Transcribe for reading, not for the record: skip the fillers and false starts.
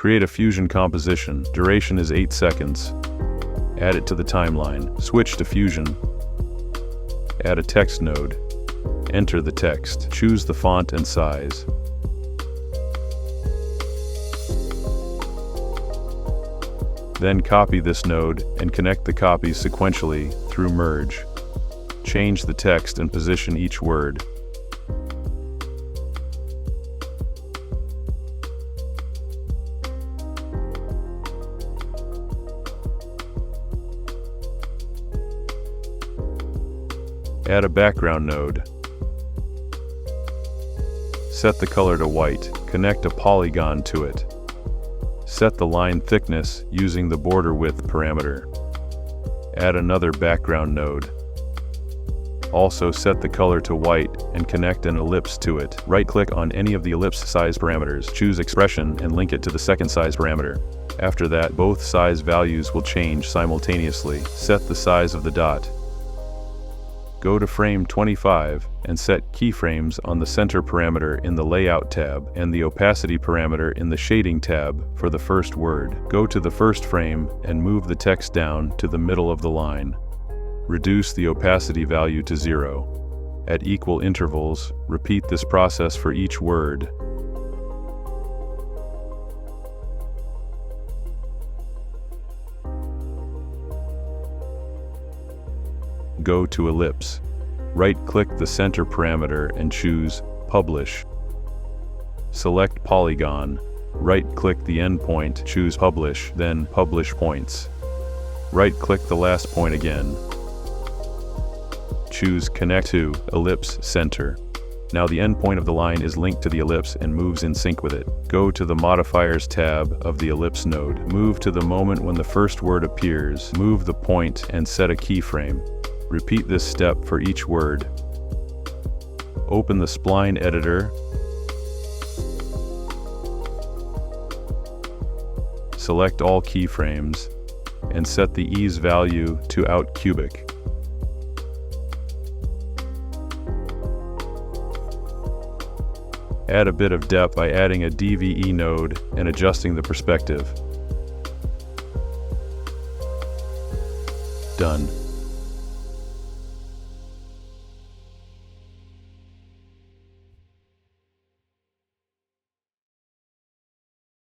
Create a fusion composition. Duration is 8 seconds. Add it to the timeline. Switch to Fusion. Add a text node. Enter the text. Choose the font and size. Then copy this node and connect the copies sequentially through Merge. Change the text and position each word. Add a background node. Set the color to white. Connect a polygon to it. Set the line thickness using the border width parameter. Add another background node. Also set the color to white and connect an ellipse to it. Right-click on any of the ellipse size parameters. Choose Expression and link it to the second size parameter. After that, both size values will change simultaneously. Set the size of the dot. Go to frame 25 and set keyframes on the center parameter in the Layout tab and the opacity parameter in the Shading tab for the first word. Go to the first frame and move the text down to the middle of the line. Reduce the opacity value to 0. At equal intervals, repeat this process for each word. Go to Ellipse. Right-click the center parameter and choose Publish. Select Polygon. Right-click the endpoint, choose Publish, then Publish Points. Right-click the last point again. Choose Connect to Ellipse Center. Now the endpoint of the line is linked to the ellipse and moves in sync with it. Go to the Modifiers tab of the Ellipse node. Move to the moment when the first word appears. Move the point and set a keyframe. Repeat this step for each word. Open the spline editor. Select all keyframes and set the ease value to out cubic. Add a bit of depth by adding a DVE node and adjusting the perspective. Done.